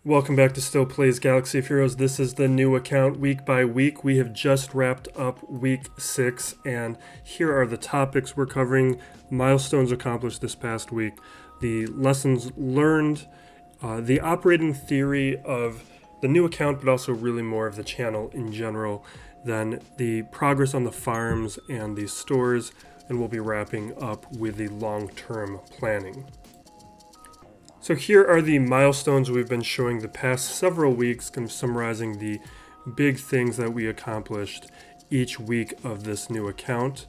Welcome back to Still Plays Galaxy of Heroes. This is the new account week by week. We have just wrapped up week 6, and here are the topics we're covering. Milestones accomplished this past week, the lessons learned, the operating theory of the new account, but also really more of the channel in general, then the progress on the farms and the stores, and we'll be wrapping up with the long-term planning. So here are the milestones we've been showing the past several weeks, kind of summarizing the big things that we accomplished each week of this new account.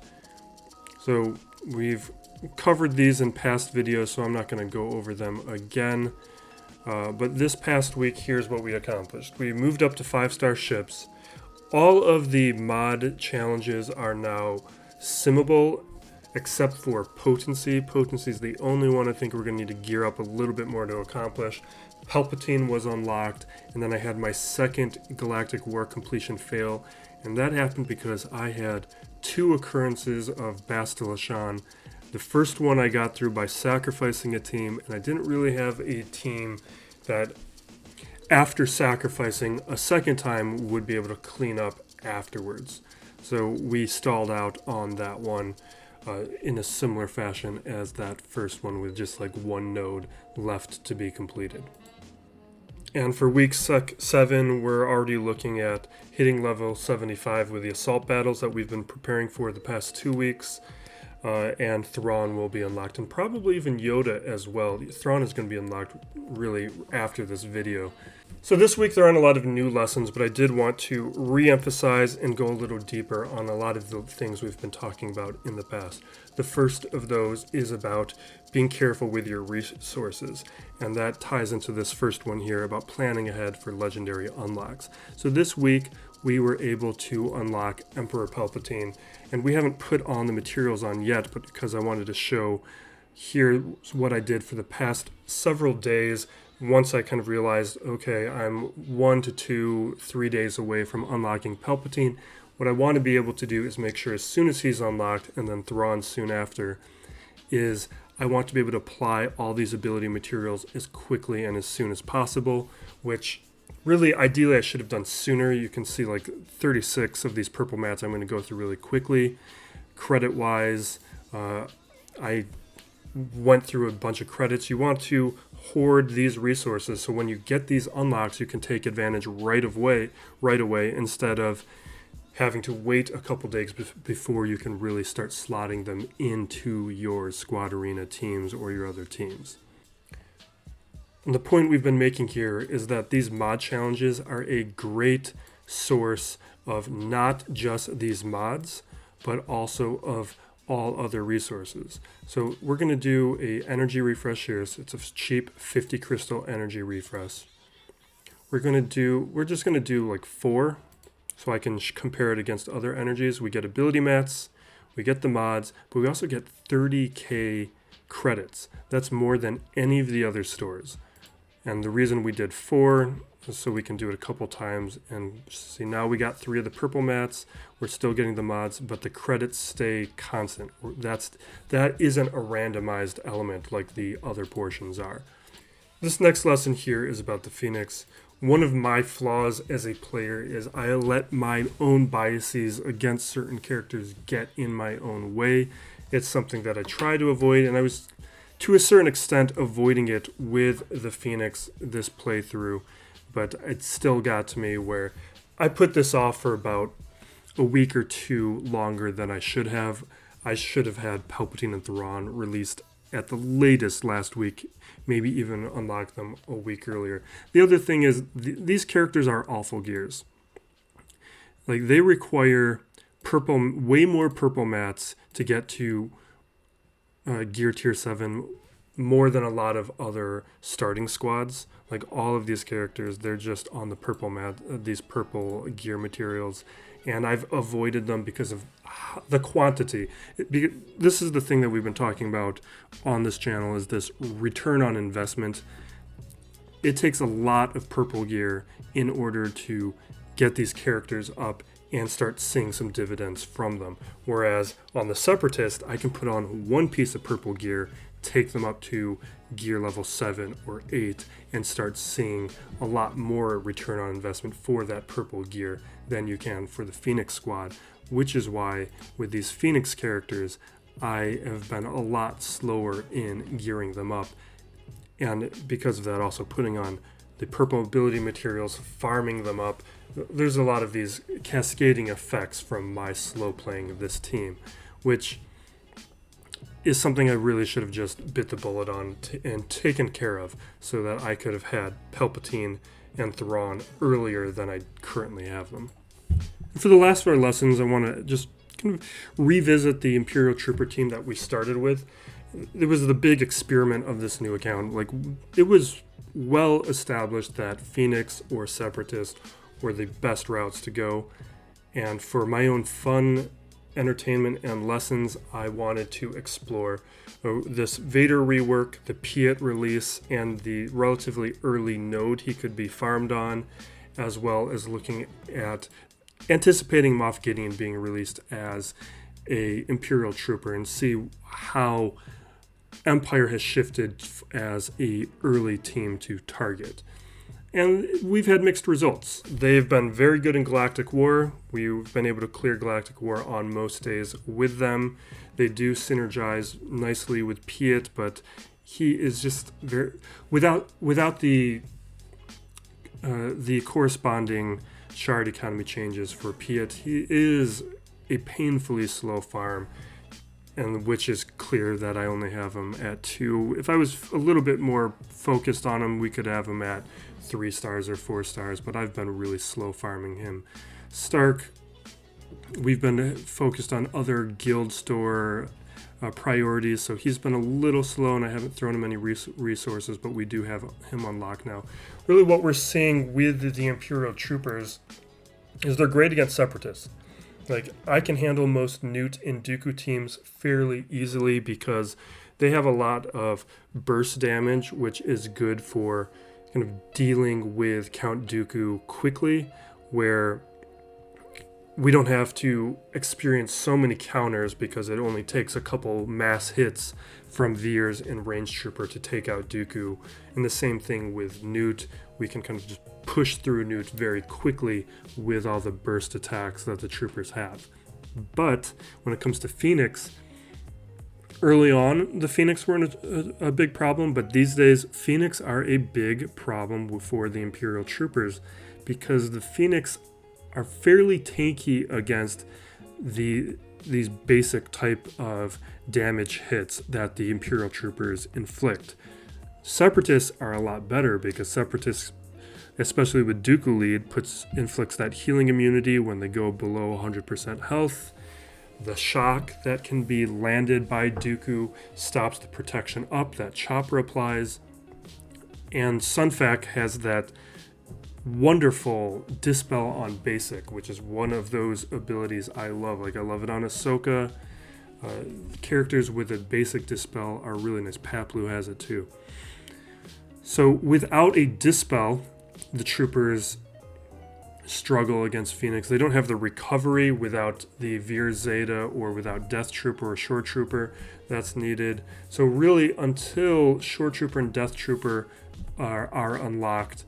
So we've covered these in past videos, so I'm not going to go over them again. But this past week, here's what we accomplished. We moved up to 5-star ships. All of the mod challenges are now simmable, except for potency. Potency is the only one I think we're going to need to gear up a little bit more to accomplish. Palpatine was unlocked, and then I had my second Galactic War completion fail, and that happened because I had 2 occurrences of Bastila. The first one I got through by sacrificing a team, and I didn't really have a team that, after sacrificing a second time, would be able to clean up afterwards. So we stalled out on that one. In a similar fashion as that first one, with just like one node left to be completed. And for week 7, we're already looking at hitting level 75 with the assault battles that we've been preparing for the past 2 weeks. And Thrawn will be unlocked, and probably even Yoda as well. Thrawn is going to be unlocked really after this video. So this week there aren't a lot of new lessons, but I did want to re-emphasize and go a little deeper on a lot of the things we've been talking about in the past. The first of those is about being careful with your resources, and that ties into this first one here about planning ahead for legendary unlocks. So this week we were able to unlock Emperor Palpatine, and we haven't put on the materials on yet, but because I wanted to show here what I did for the past several days. Once I kind of realized, okay, I'm 1 to 2, 3 days away from unlocking Palpatine, what I want to be able to do is make sure as soon as he's unlocked, and then Thrawn soon after, is I want to be able to apply all these ability materials as quickly and as soon as possible, which really, ideally, I should have done sooner. You can see like 36 of these purple mats I'm going to go through really quickly. Credit-wise, I went through a bunch of credits. You want to hoard these resources so when you get these unlocks, you can take advantage right away instead of having to wait a couple days before you can really start slotting them into your squad arena teams or your other teams. And the point we've been making here is that these mod challenges are a great source of not just these mods, but also of all other resources. So we're going to do a energy refresh here. So it's a cheap 50 crystal energy refresh. We're just going to do like 4 so I can compare it against other energies. We get ability mats, we get the mods, but we also get 30k credits. That's more than any of the other stores. And the reason we did 4 is so we can do it a couple times. And see, now we got 3 of the purple mats. We're still getting the mods, but the credits stay constant. That isn't a randomized element like the other portions are. This next lesson here is about the Phoenix. One of my flaws as a player is I let my own biases against certain characters get in my own way. It's something that I try to avoid, and I was, to a certain extent, avoiding it with the Phoenix this playthrough, but it still got to me where I put this off for about a week or 2 longer than I should have. I should have had Palpatine and Thrawn released at the latest last week, maybe even unlock them a week earlier. The other thing is these characters are awful gears. Like, they require way more purple mats to get to gear tier 7 more than a lot of other starting squads. Like, all of these characters, they're just on the purple mat, these purple gear materials, and I've avoided them because of the quantity. This is the thing that we've been talking about on this channel, is this return on investment. It takes a lot of purple gear in order to get these characters up and start seeing some dividends from them. Whereas on the Separatist, I can put on one piece of purple gear, take them up to gear level 7 or 8, and start seeing a lot more return on investment for that purple gear than you can for the Phoenix squad, which is why with these Phoenix characters, I have been a lot slower in gearing them up. And because of that, also putting on the purple ability materials, farming them up. There's a lot of these cascading effects from my slow playing of this team, which is something I really should have just bit the bullet on and taken care of so that I could have had Palpatine and Thrawn earlier than I currently have them. And for the last of our lessons, I want to just kind of revisit the Imperial Trooper team that we started with. It was the big experiment of this new account. Like, it was well established that Phoenix or Separatist were the best routes to go. And for my own fun, entertainment, and lessons, I wanted to explore this Vader rework, the Piet release, and the relatively early node he could be farmed on, as well as looking at anticipating Moff Gideon being released as a Imperial Trooper and see how Empire has shifted as a early team to target. And we've had mixed results. They've been very good in Galactic War. We've been able to clear Galactic War on most days with them. They do synergize nicely with Piet, but he is just very without the corresponding shard economy changes for Piet. He is a painfully slow farm, and which is clear that I only have him at 2. If I was a little bit more focused on him, we could have him at 3 stars or 4 stars, but I've been really slow farming him. Stark, we've been focused on other guild store priorities, so he's been a little slow and I haven't thrown him any resources, but we do have him unlocked now. Really what we're seeing with the Imperial Troopers is they're great against Separatists. Like, I can handle most Newt and Dooku teams fairly easily because they have a lot of burst damage, which is good for kind of dealing with Count Dooku quickly, where we don't have to experience so many counters because it only takes a couple mass hits from Veers and Range Trooper to take out Dooku. And the same thing with Newt. We can kind of just push through Newt very quickly with all the burst attacks that the troopers have. But when it comes to Phoenix, early on, the Phoenix weren't a big problem, but these days, Phoenix are a big problem for the Imperial Troopers because the Phoenix are fairly tanky against these basic type of damage hits that the Imperial Troopers inflict. Separatists are a lot better because Separatists, especially with Dooku lead, inflicts that healing immunity when they go below 100% health. The shock that can be landed by Dooku stops the protection up that Chopper applies. And Sunfac has that wonderful Dispel on Basic, which is one of those abilities I love. Like, I love it on Ahsoka. Characters with a basic Dispel are really nice. Paplu has it too. So without a Dispel, the troopers struggle against Phoenix. They don't have the recovery without the Veer Zeta or without Death Trooper or Shore Trooper that's needed. So really, until Shore Trooper and Death Trooper are unlocked,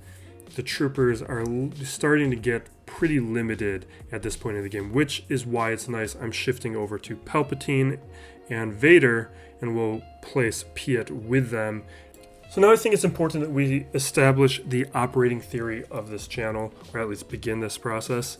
the troopers are starting to get pretty limited at this point in the game, which is why it's nice. I'm shifting over to Palpatine and Vader, and we'll place Piet with them. So now I think it's important that we establish the operating theory of this channel, or at least begin this process,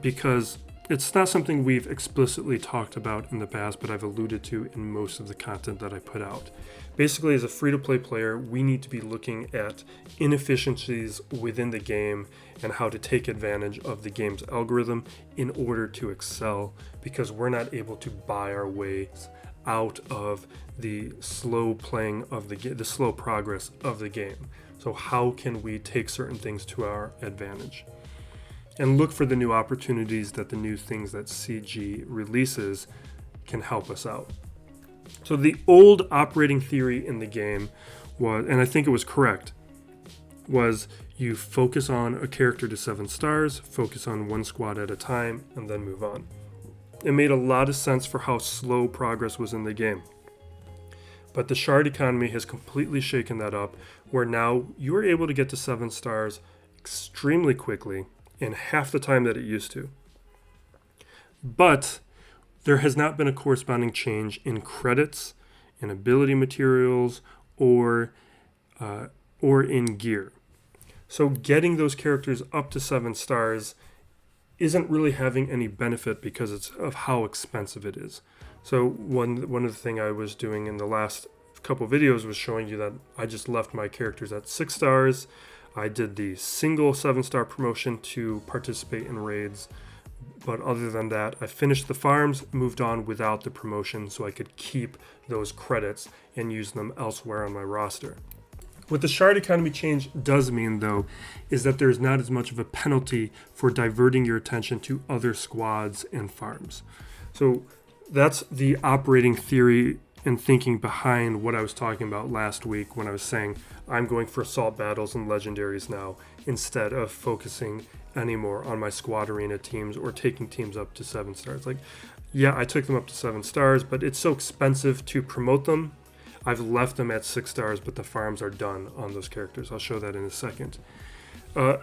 because it's not something we've explicitly talked about in the past, but I've alluded to in most of the content that I put out. Basically, as a free-to-play player, we need to be looking at inefficiencies within the game and how to take advantage of the game's algorithm in order to excel, because we're not able to buy our ways out of the slow playing of the slow progress of the game. So how can we take certain things to our advantage? And look for the new opportunities that the new things that CG releases can help us out. So the old operating theory in the game was, and I think it was correct, was you focus on a character to 7 stars, focus on one squad at a time, and then move on. It made a lot of sense for how slow progress was in the game. But the shard economy has completely shaken that up, where now you are able to get to 7 stars extremely quickly in half the time that it used to. But there has not been a corresponding change in credits, in ability materials, or in gear. So getting those characters up to 7 stars isn't really having any benefit because of how expensive it is. So one of the things I was doing in the last couple videos was showing you that I just left my characters at 6 stars. I did the single 7-star promotion to participate in raids. But other than that, I finished the farms, moved on without the promotion so I could keep those credits and use them elsewhere on my roster. What the shard economy change does mean, though, is that there's not as much of a penalty for diverting your attention to other squads and farms. So that's the operating theory and thinking behind what I was talking about last week when I was saying I'm going for assault battles and legendaries now instead of focusing anymore on my squad arena teams or taking teams up to 7 stars. Like, yeah, I took them up to 7 stars, but it's so expensive to promote them. I've left them at 6 stars, but the farms are done on those characters. I'll show that in a second. But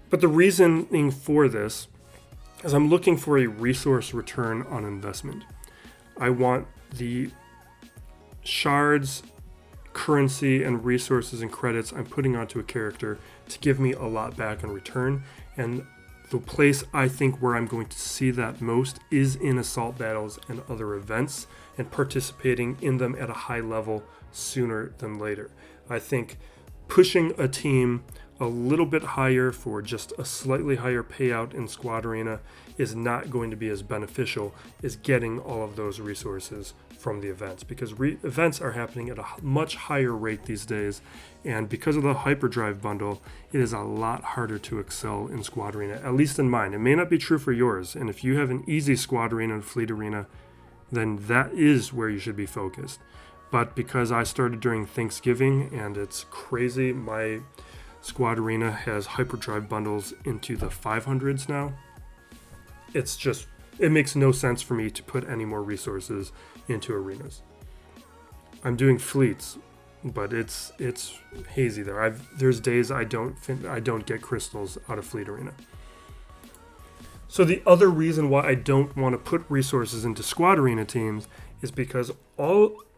the reasoning for this is I'm looking for a resource return on investment. I want the shards, currency, and resources and credits I'm putting onto a character to give me a lot back in return. And the place I think where I'm going to see that most is in assault battles and other events and participating in them at a high level sooner than later. I think pushing a team a little bit higher for just a slightly higher payout in Squad Arena is not going to be as beneficial as getting all of those resources from the events, because events are happening at a much higher rate these days, and because of the Hyperdrive bundle, it is a lot harder to excel in Squad Arena, at least in mine. It may not be true for yours, and if you have an easy Squad Arena and Fleet Arena, then that is where you should be focused. But because I started during Thanksgiving and it's crazy, my Squad Arena has Hyperdrive bundles into the 500s now. It makes no sense for me to put any more resources into arenas. I'm doing fleets, but it's hazy there. There's days I don't get crystals out of Fleet Arena. So the other reason why I don't want to put resources into Squad Arena teams is because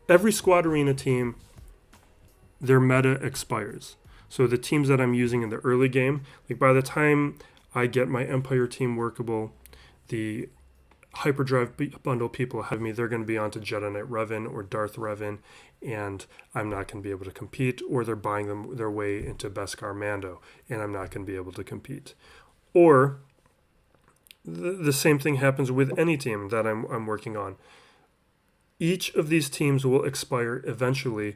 every Squad Arena team, their meta expires. So the teams that I'm using in the early game, like by the time I get my Empire team workable, the Hyperdrive bundle people ahead of me, they're going to be onto Jedi Knight Revan or Darth Revan, and I'm not going to be able to compete, or they're buying their way into Beskar Mando, and I'm not going to be able to compete. Or the same thing happens with any team that I'm working on. Each of these teams will expire eventually.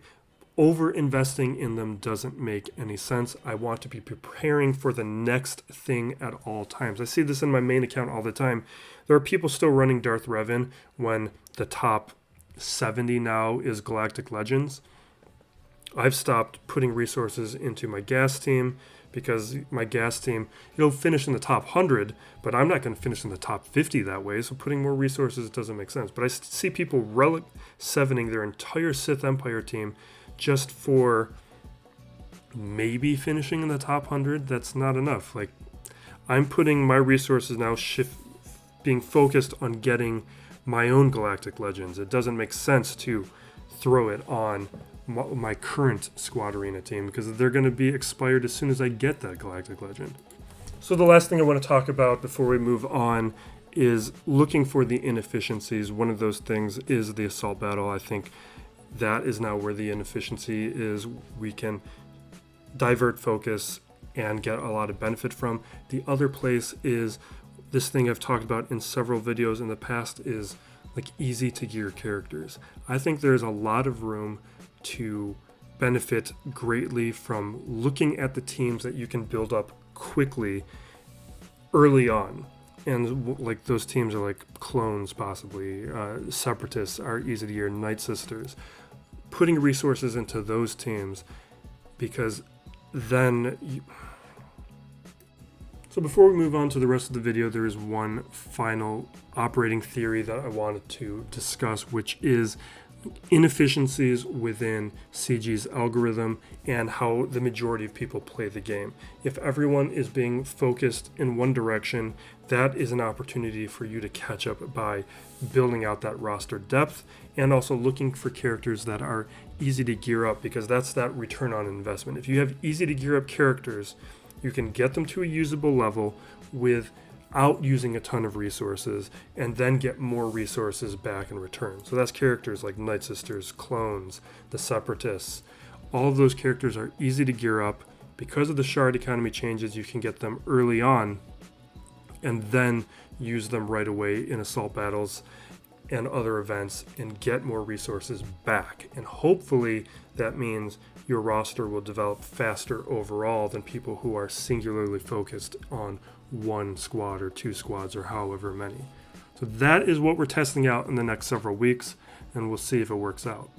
Over-investing in them doesn't make any sense. I want to be preparing for the next thing at all times. I see this in my main account all the time. There are people still running Darth Revan when the top 70 now is Galactic Legends. I've stopped putting resources into my gas team because my gas team, it'll finish in the top 100, but I'm not going to finish in the top 50 that way, so putting more resources doesn't make sense. But I see people Relic 7ing their entire Sith Empire team just for maybe finishing in the top 100. That's not enough. Like, I'm putting my resources now being focused on getting my own Galactic Legends. It doesn't make sense to throw it on my current Squad Arena team because they're going to be expired as soon as I get that Galactic Legend. So the last thing I want to talk about before we move on is looking for the inefficiencies. One of those things is the assault battle. I think that is now where the inefficiency is. We can divert focus and get a lot of benefit from. The other place is this thing I've talked about in several videos in the past is like easy to gear characters. I think there's a lot of room to benefit greatly from looking at the teams that you can build up quickly early on. And like those teams are like clones, possibly. Separatists are easy to gear, Night Sisters. Putting resources into those teams, because So before we move on to the rest of the video, there is one final operating theory that I wanted to discuss, which is inefficiencies within CG's algorithm and how the majority of people play the game. If everyone is being focused in one direction, that is an opportunity for you to catch up by building out that roster depth and also looking for characters that are easy to gear up, because that's that return on investment. If you have easy to gear up characters, you can get them to a usable level without using a ton of resources and then get more resources back in return. So that's characters like Night Sisters, Clones, the Separatists. All of those characters are easy to gear up. Because of the shard economy changes, you can get them early on and then use them right away in assault battles and other events and get more resources back. And hopefully that means your roster will develop faster overall than people who are singularly focused on one squad or two squads or however many. So that is what we're testing out in the next several weeks, and we'll see if it works out.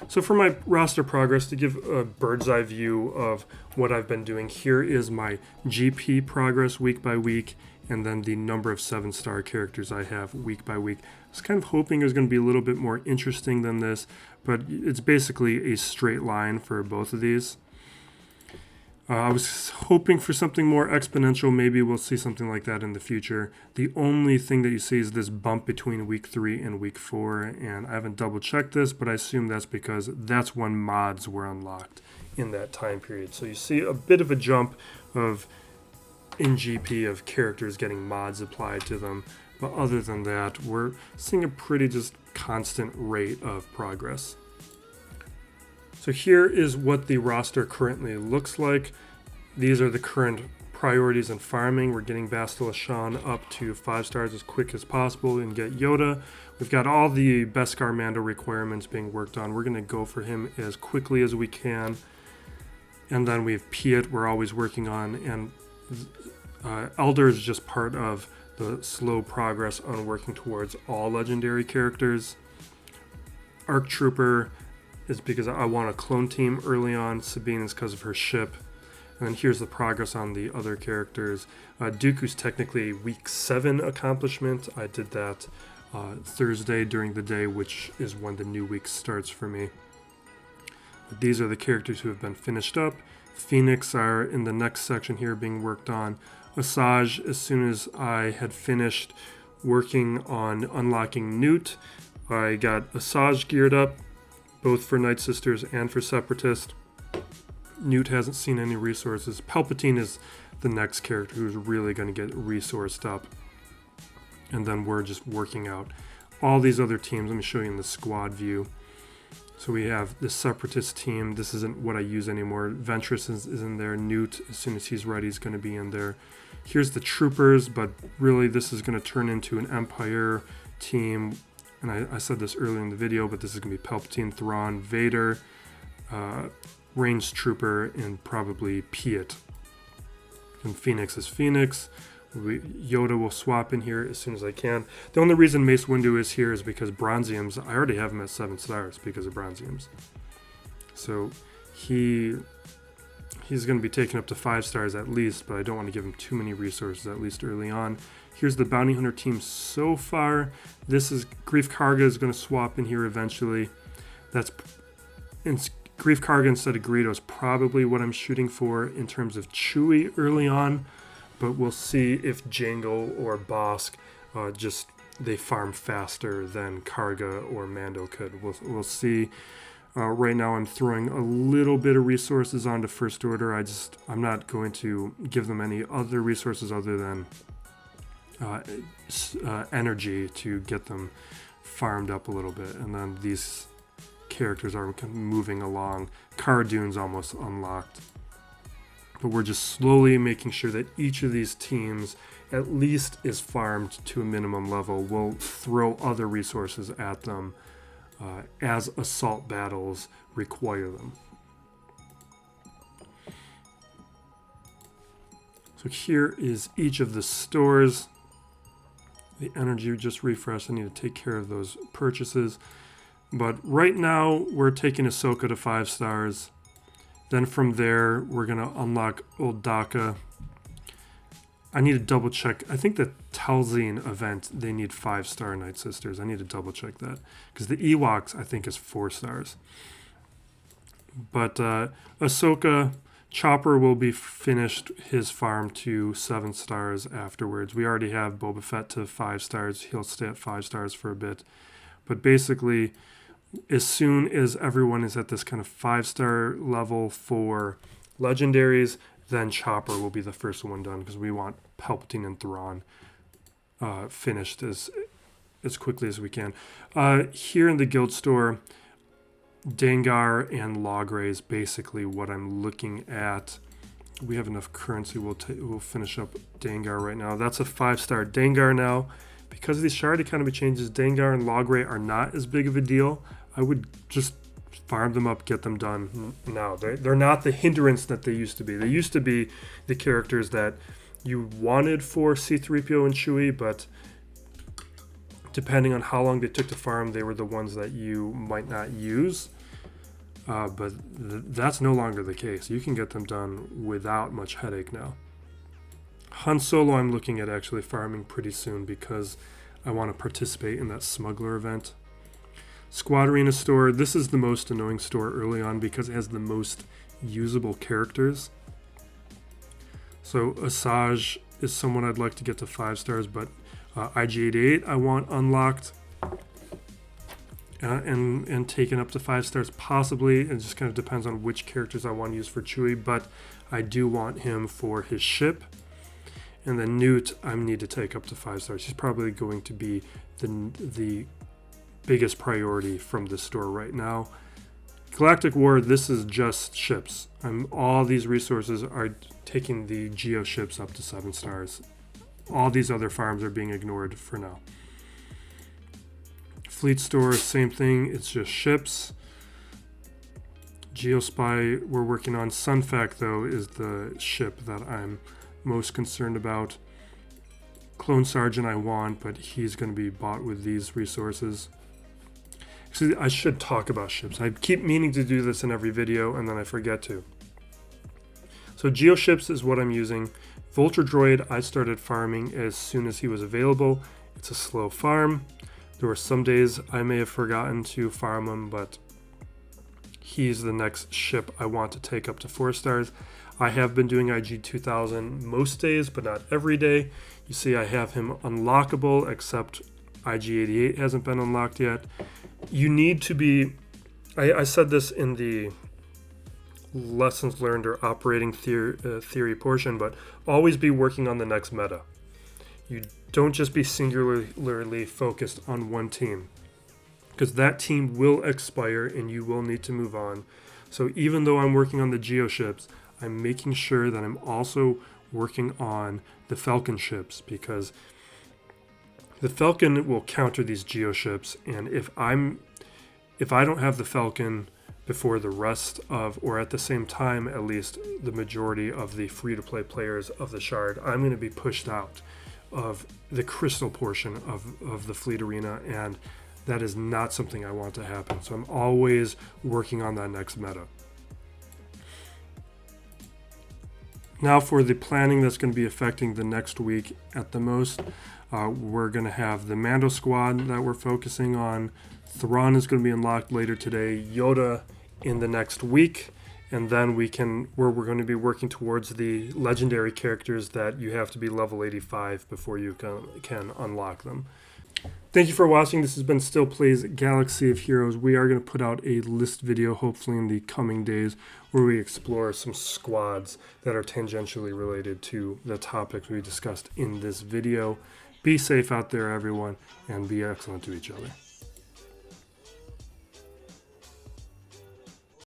So for my roster progress, to give a bird's eye view of what I've been doing, here is my GP progress week by week, and then the number of 7-star characters I have week by week. I was kind of hoping it was going to be a little bit more interesting than this, but it's basically a straight line for both of these. I was hoping for something more exponential. Maybe we'll see something like that in the future. The only thing that you see is this bump between week 3 and week 4, and I haven't double checked this, but I assume that's because that's when mods were unlocked in that time period. So you see a bit of a jump in GP of characters getting mods applied to them, but other than that, we're seeing a pretty just constant rate of progress. So here is what the roster currently looks like. These are the current priorities in farming. We're getting Bastila Shan up to 5 stars as quick as possible and get Yoda. We've got all the Beskar Mando requirements being worked on. We're going to go for him as quickly as we can. And then we have Piet we're always working on, and Elder is just part of the slow progress on working towards all legendary characters. Arc Trooper is because I want a clone team early on. Sabine is because of her ship. And then here's the progress on the other characters. Dooku's technically week 7 accomplishment. I did that Thursday during the day, which is when the new week starts for me. But these are the characters who have been finished up. Phoenix are in the next section here being worked on. Asajj, as soon as I had finished working on unlocking Newt, I got Asajj geared up, both for Night Sisters and for Separatist. Newt hasn't seen any resources. Palpatine is the next character who's really going to get resourced up. And then we're just working out all these other teams. Let me show you in the squad view. So we have the Separatist team. This isn't what I use anymore. Ventress is in there. Newt, as soon as he's ready, is going to be in there. Here's the Troopers, but really this is going to turn into an Empire team. And I said this earlier in the video, but this is going to be Palpatine, Thrawn, Vader, Ranged Trooper, and probably Piet. And Phoenix is Phoenix. Yoda will swap in here as soon as I can. The only reason Mace Windu is here is because Bronzium's, I already have him at 7 stars because of Bronzium's. So he's going to be taken up to 5 stars at least, but I don't want to give him too many resources, at least early on. Here's the Bounty Hunter team so far. This is Grief Karga is going to swap in here eventually. Grief Karga instead of Greedo is probably what I'm shooting for in terms of Chewie early on, but we'll see if Jango or Bosk they farm faster than Karga or Mando could. We'll see. Right now I'm throwing a little bit of resources onto First Order. I'm not going to give them any other resources other than energy to get them farmed up a little bit. And then these characters are moving along. Cara Dune's almost unlocked. But we're just slowly making sure that each of these teams at least is farmed to a minimum level. We'll throw other resources at them as assault battles require them. So here is each of the stores. The energy just refreshed. I need to take care of those purchases. But right now, we're taking Ahsoka to 5 stars. Then from there, we're going to unlock Old Daka. I need to double check. I think the Talzine event, they need 5-star Night Sisters. I need to double check that. Because the Ewoks, I think, is 4 stars. But Ahsoka, Chopper will be finished his farm to 7 stars afterwards. We already have Boba Fett to 5 stars. He'll stay at 5 stars for a bit. But basically, as soon as everyone is at this kind of 5-star level for legendaries, then Chopper will be the first one done, because we want Palpatine and Thrawn finished as quickly as we can. Here in the guild store, Dengar and Logray is basically what I'm looking at. We have enough currency. We'll finish up Dengar right now. That's a 5-star Dengar now. Because of these shard economy changes, Dengar and Logray are not as big of a deal. I would just farm them up, get them done now. They're not the hindrance that they used to be. They used to be the characters that you wanted for C-3PO and Chewie, but depending on how long they took to farm, they were the ones that you might not use. But that's no longer the case. You can get them done without much headache now. Han Solo I'm looking at actually farming pretty soon because I want to participate in that smuggler event. Squad Arena store, this is the most annoying store early on because it has the most usable characters. So Asajj is someone I'd like to get to 5 stars, but IG-88 I want unlocked and taken up to 5 stars possibly. It just kind of depends on which characters I want to use for Chewie, but I do want him for his ship. And then Newt I need to take up to 5 stars. He's probably going to be the biggest priority from the store right now. Galactic War, this is just ships. All these resources are taking the Geo ships up to 7 stars. All these other farms are being ignored for now. Fleet store, same thing. It's just ships. Geospy we're working on. Sunfac, though, is the ship that I'm most concerned about. Clone Sergeant I want, but he's going to be bought with these resources. Actually, I should talk about ships. I keep meaning to do this in every video, and then I forget to. So Geoships is what I'm using. Vulture Droid I started farming as soon as he was available. It's a slow farm. There were some days I may have forgotten to farm him, but he's the next ship I want to take up to 4 stars. I have been doing IG-2000 most days, but not every day. You see I have him unlockable, except IG-88 hasn't been unlocked yet. You need to be... I said this in the lessons learned or operating theory portion, but always be working on the next meta. You don't just be singularly focused on one team, because that team will expire and you will need to move on. So even though I'm working on the Geo ships, I'm making sure that I'm also working on the Falcon ships, because the Falcon will counter these Geo ships, and if I don't have the Falcon before the rest of, or at the same time at least, the majority of the free-to-play players of the Shard, I'm going to be pushed out of the crystal portion of the fleet arena, and that is not something I want to happen. So I'm always working on that next meta. Now for the planning that's going to be affecting the next week at the most, we're going to have the Mando squad that we're focusing on. Thrawn is going to be unlocked later today. Yoda in the next week. And then we're going to be working towards the legendary characters that you have to be level 85 before you can unlock them. Thank you for watching. This has been Still Plays Galaxy of Heroes. We are going to put out a list video hopefully in the coming days where we explore some squads that are tangentially related to the topics we discussed in this video. Be safe out there, everyone, and be excellent to each other.